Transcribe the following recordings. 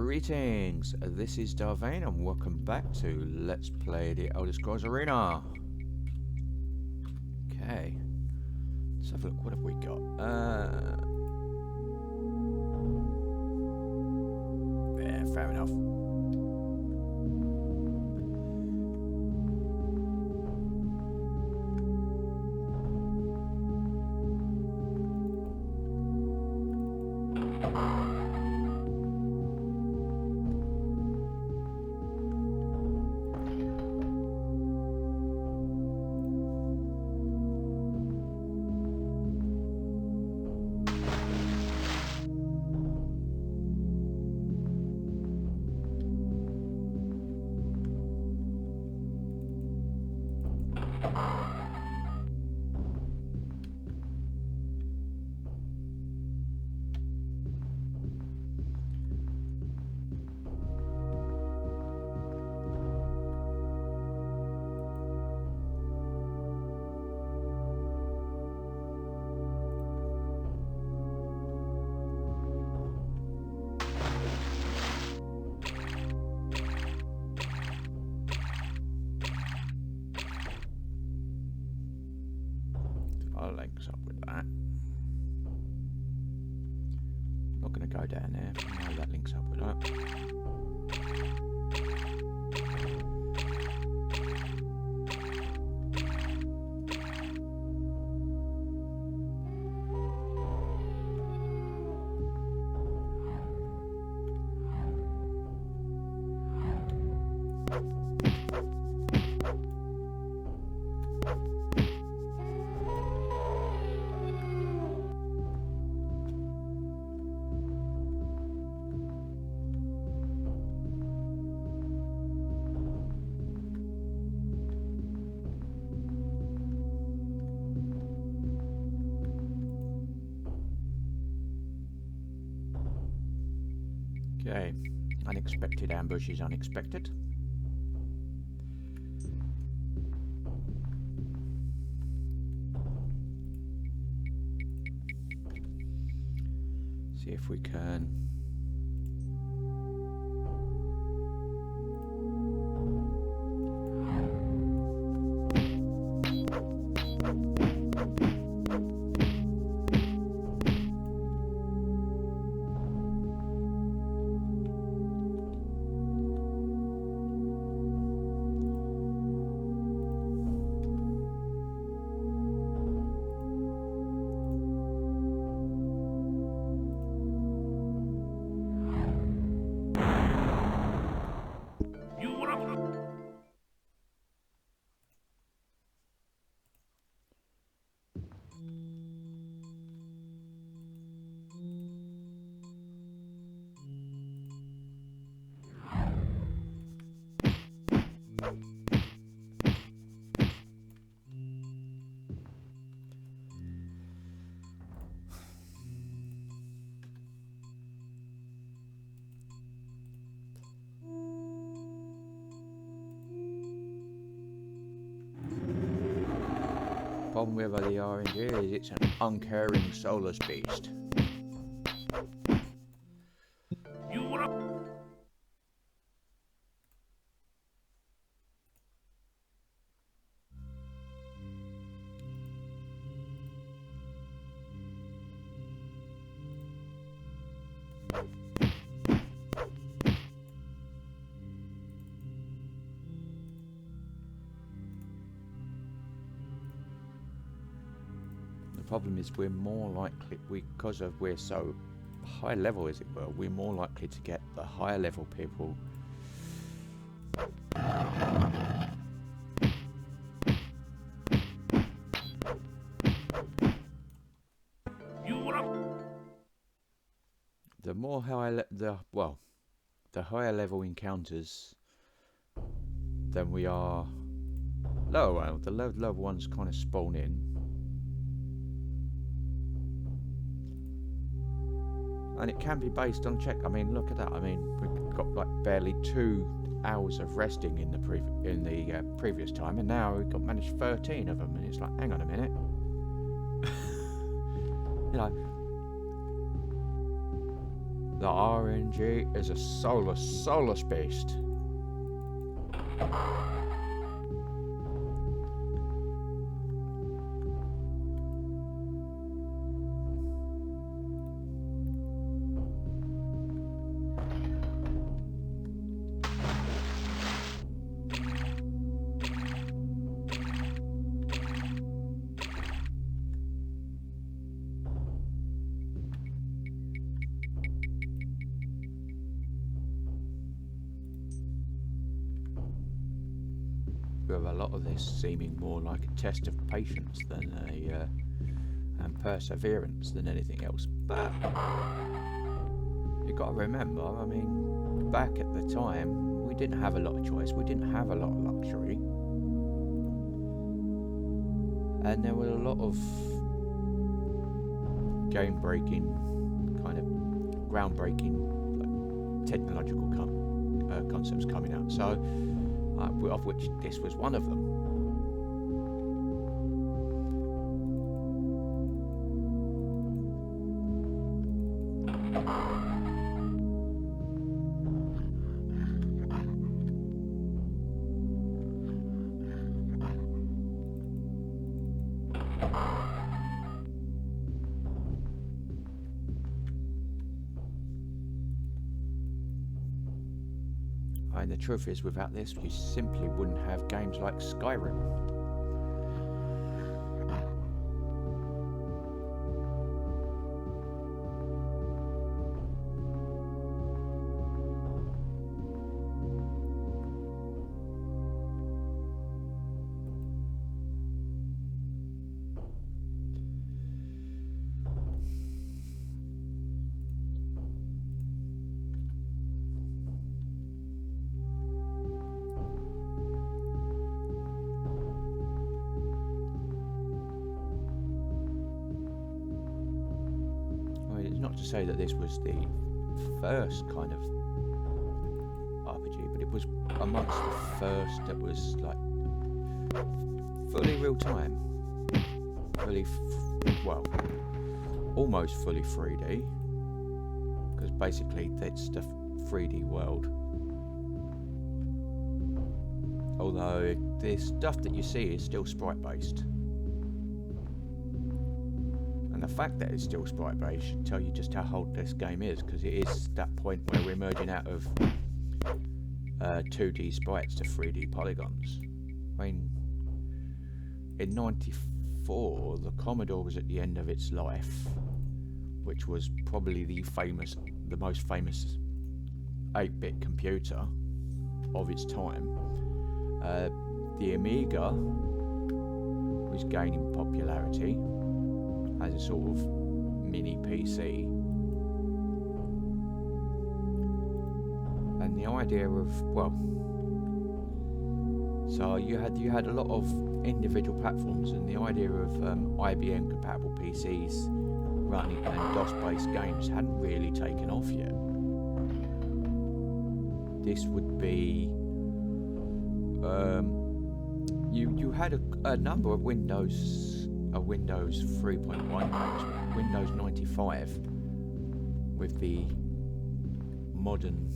Greetings, this is Vane and welcome back to Let's Play the Elder Scrolls Arena. Okay, let's have a look, what have we got? Yeah, fair enough. I'll link up with that. Not going to go down there. No, that links up with that. Okay, unexpected ambush is unexpected. See if we can. Problem with the RNG is it's an uncaring soulless beast. The problem is we're more likely, because of we're so high level as it were, we're more likely to get the higher level people the more the higher level encounters than we are lower. The lower ones kind of spawn in. And it can be based on check. I mean, look at that. I mean, we've got like barely 2 hours of resting in the previous time, and now we've got managed 13 of them. And it's like, hang on a minute. You know, The RNG is a soulless beast. With a lot of this seeming more like a test of patience than and perseverance than anything else. But you got to remember, I mean, back at the time, we didn't have a lot of choice. We didn't have a lot of luxury, and there were a lot of game-breaking, kind of groundbreaking technological concepts coming out. So. Of which this was one of them. And the truth is, without this, you simply wouldn't have games like Skyrim. Not to say that this was the first kind of RPG, but it was amongst the first that was like fully real time, well, almost fully 3D, because basically it's the 3D world. Although the stuff that you see is still sprite based. The fact that it's still sprite based should tell you just how old this game is, because it is that point where we're merging out of 2D sprites to 3D polygons. I mean, in '94, the Commodore was at the end of its life, which was probably the most famous 8-bit computer of its time. The Amiga was gaining popularity as a sort of mini PC, and the idea of, well, so you had a lot of individual platforms, and the idea of IBM compatible PCs running and DOS based games hadn't really taken off yet. This would be you had a number of Windows 3.1 games, Windows 95 with the modern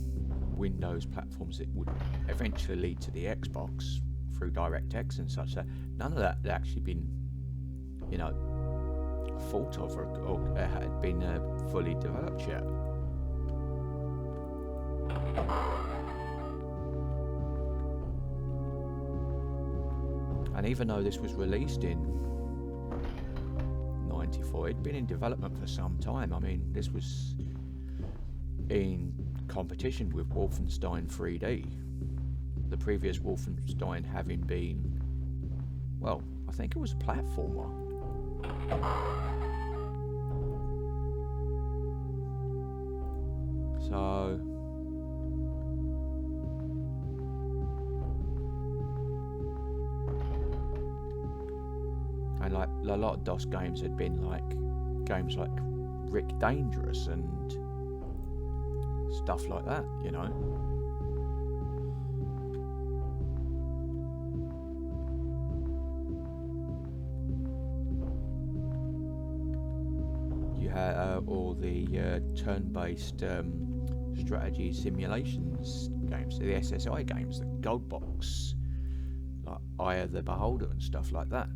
Windows platforms that would eventually lead to the Xbox through DirectX and such. None of that had actually been, thought of or had been fully developed yet. And even though this was released in '94, it'd been in development for some time. I mean, this was in competition with Wolfenstein 3D. The previous Wolfenstein having been, well, I think it was a platformer. So and like a lot of DOS games had been like games like Rick Dangerous and stuff like that, You you had all the turn-based strategy simulations games, the SSI games, the Gold Box, like Eye of the Beholder and stuff like that.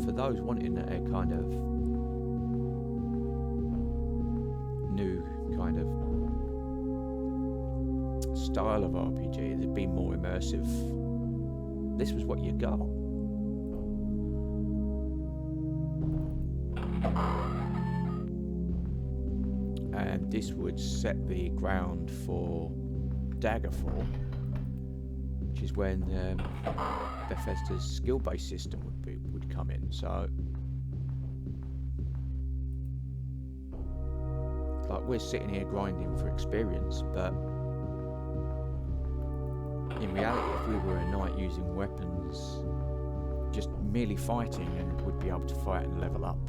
For those wanting a kind of new kind of style of RPG that'd be more immersive, this was what you got. And this would set the ground for Daggerfall, which is when Bethesda's skill-based system would come in. So, like, we're sitting here grinding for experience, but in reality, if we were a knight using weapons, just merely fighting, and would be able to fight and level up,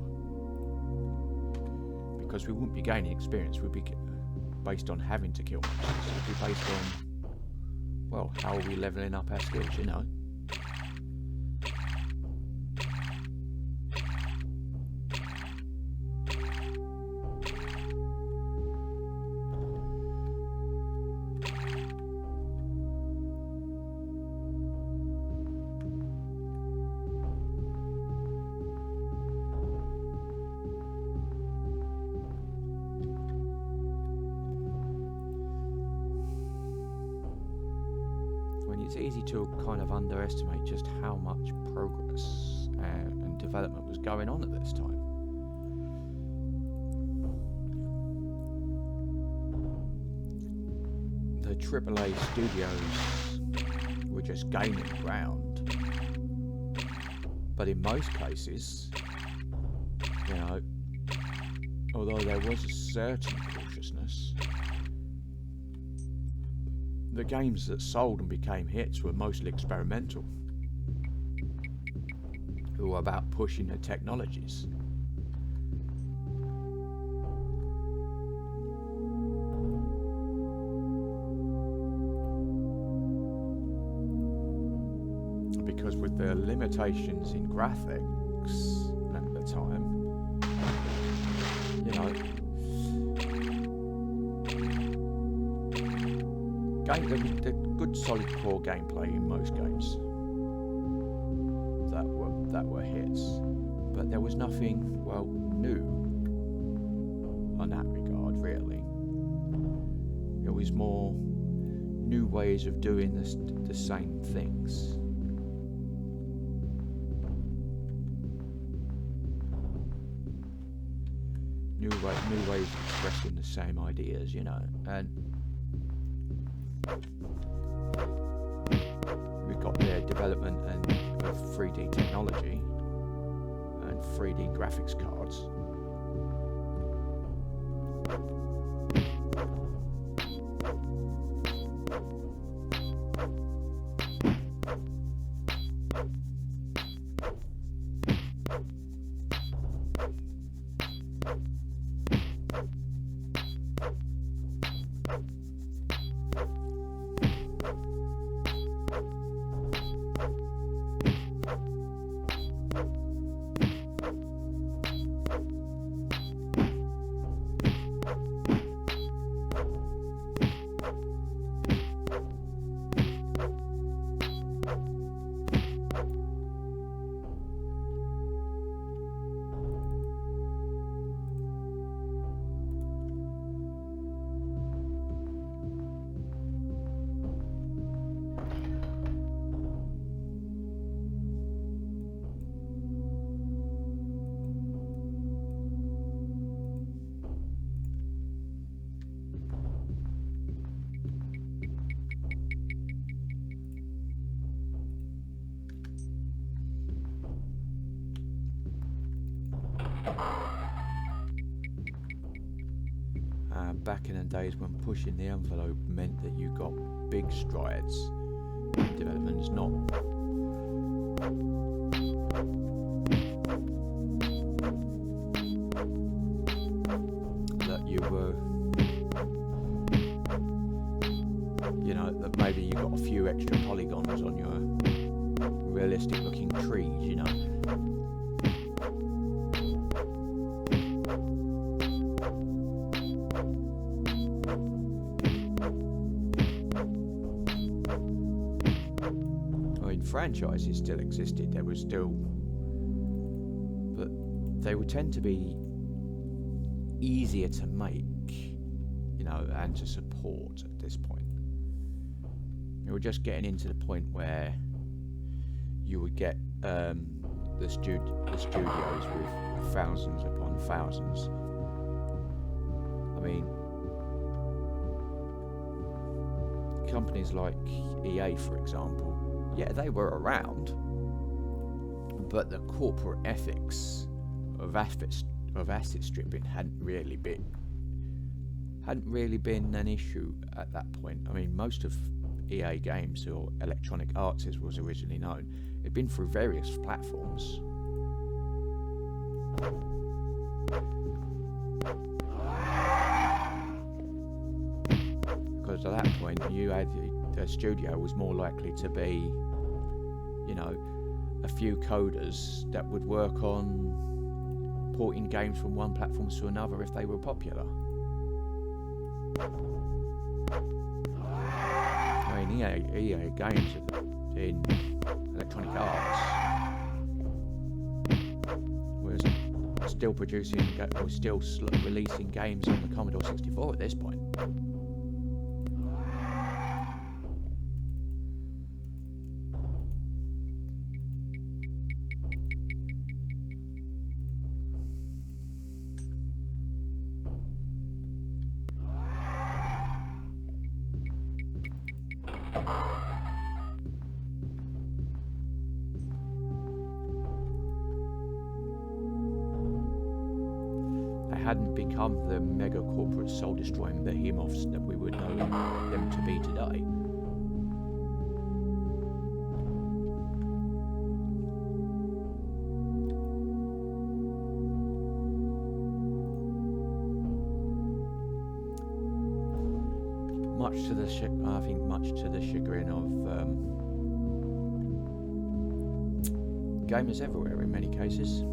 because we wouldn't be gaining experience. We'd be based on having to kill monsters. It'd be based on, well, how are we leveling up our skills, you know? It's easy to kind of underestimate just how much progress and development was going on at this time. The AAA studios were just gaining ground, but in most cases, you know, although there was a certain cautiousness, the games that sold and became hits were mostly experimental, who were about pushing the technologies. Because with the limitations in graphics at the time, you know, there was a good solid core gameplay in most games that were hits, but there was nothing, well, new on that regard, really. It was more new ways of doing the same things. New ways of expressing the same ideas, you know, and we've got the development of 3D technology and 3D graphics cards. back in the days when pushing the envelope meant that you got big strides in development. It's not. That you were, you know, that maybe you got a few extra polygons on your realistic looking trees, you know. Franchises still existed, there was still, but they would tend to be easier to make, you know, and to support at this point. We were just getting into the point where you would get the studios with thousands upon thousands. I mean, companies like EA, for example, yeah, they were around, but the corporate ethics of asset stripping hadn't really been an issue at that point. I mean, most of EA Games, or Electronic Arts as was originally known, had been through various platforms. Because at that point, you had the studio was more likely to be, you know, a few coders that would work on porting games from one platform to another if they were popular. I mean, EA Games in Electronic Arts was still releasing games on the Commodore 64 at this point. Hadn't become the mega corporate soul destroying behemoths that we would know them to be today. Much to the chagrin of gamers everywhere in many cases.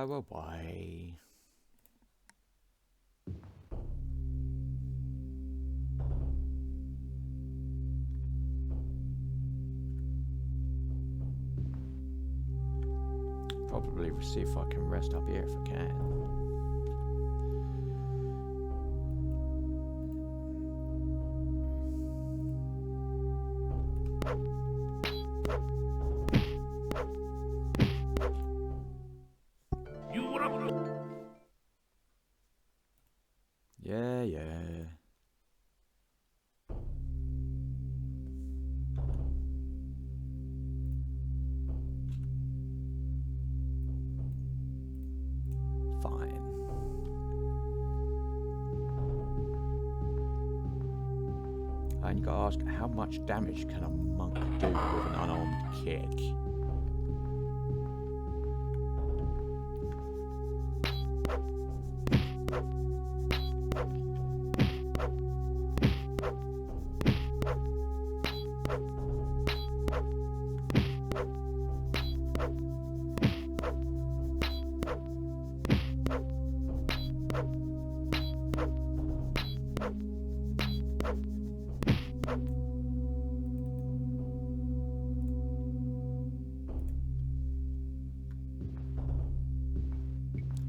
Go away. Probably see if I can rest up here if I can. Yeah. Fine. And you gotta ask, how much damage can a monk do with an unarmed kick?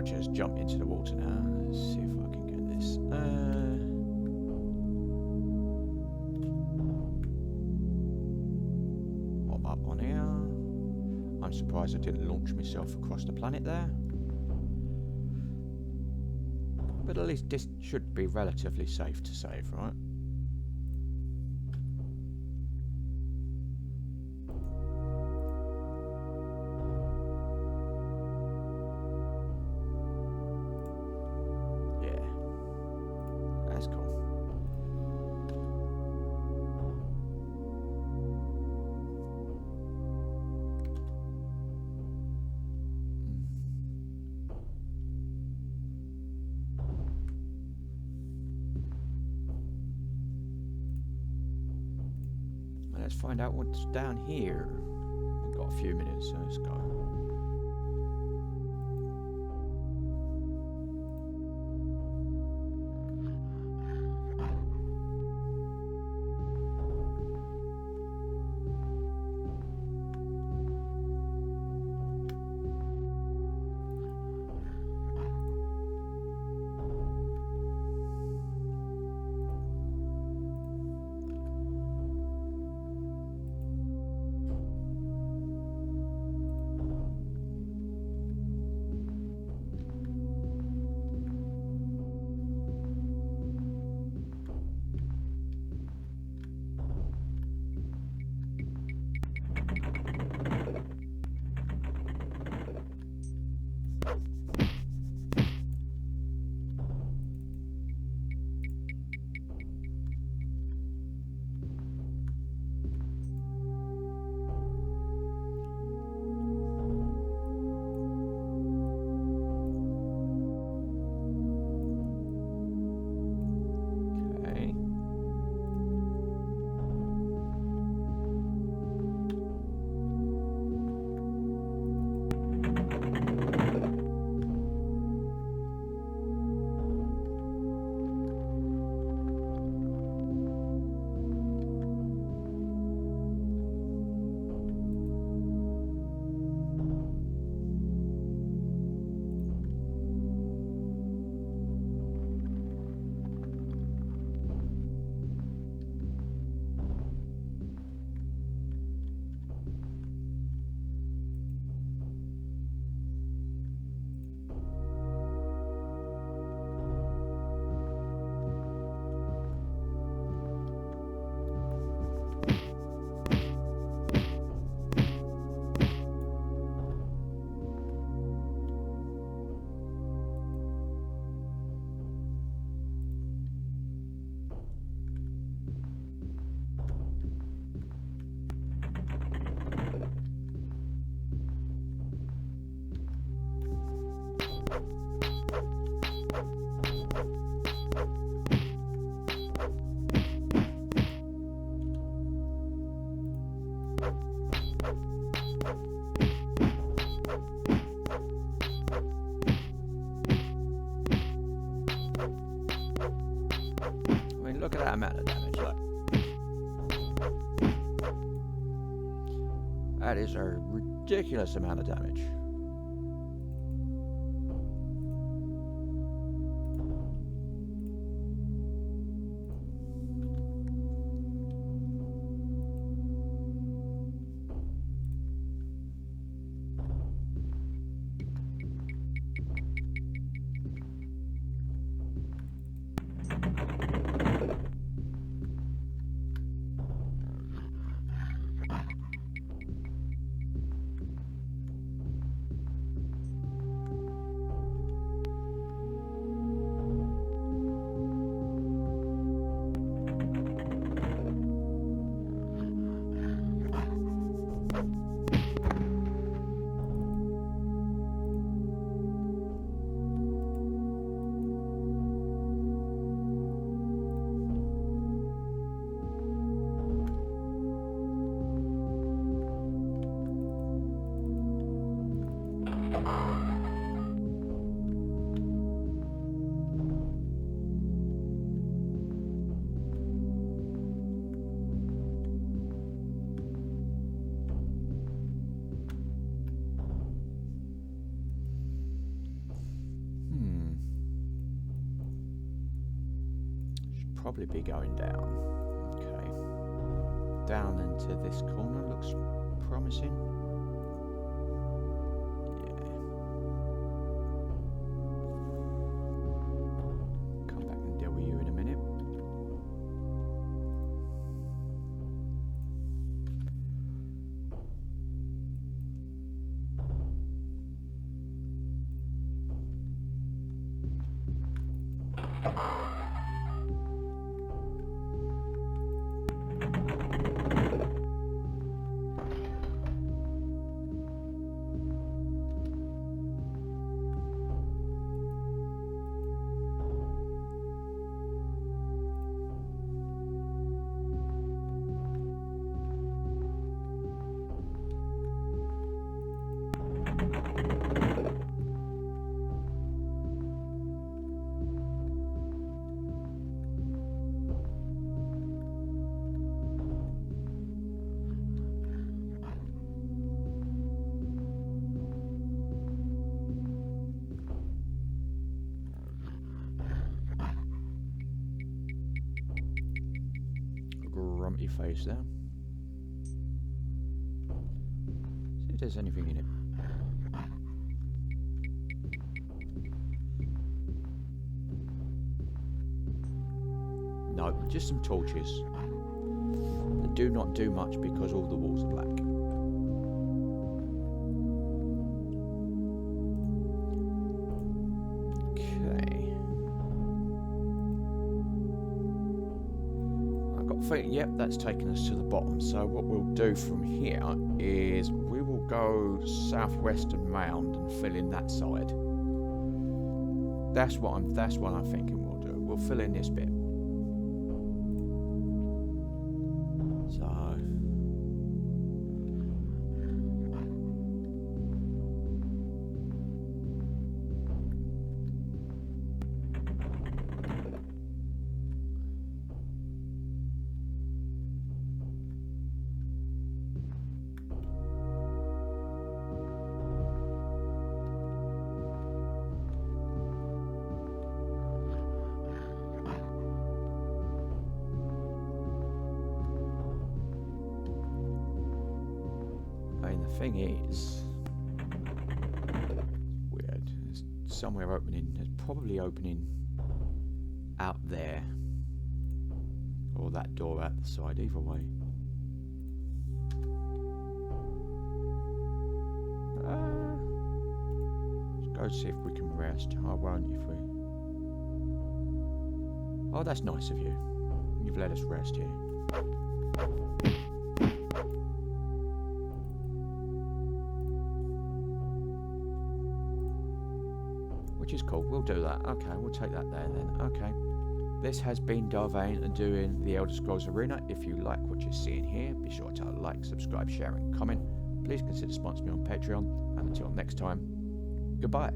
watch us jump into the water now. Let's see if I can get this. Hop up on here. I'm surprised I didn't launch myself across the planet there. But at least this should be relatively safe to save, right? Yeah. That's cool. Let's find out what's down here. We've got a few minutes, so let's go. Look at that amount of damage, look. That is a ridiculous amount of damage. probably be going down. Okay. Down into this corner looks promising. Yeah. Come back and deal with you in a minute. Grumpy face there. See if there's anything in it. No, just some torches. They do not do much because all the walls are black. Yep, that's taken us to the bottom. So what we'll do from here is we will go southwestern mound and fill in that side. That's what I'm thinking we'll do. We'll fill in this bit. So the thing is, weird. There's somewhere opening. There's probably opening out there, or that door out the side. Either way. Let's go see if we can rest. I won't if we. Oh, that's nice of you. You've let us rest here. Which is cool. We'll do that. Okay, we'll take that there then. Okay. This has been Vane and doing the Elder Scrolls Arena. If you like what you're seeing here, be sure to like, subscribe, share and comment. Please consider sponsoring me on Patreon. And until next time, goodbye.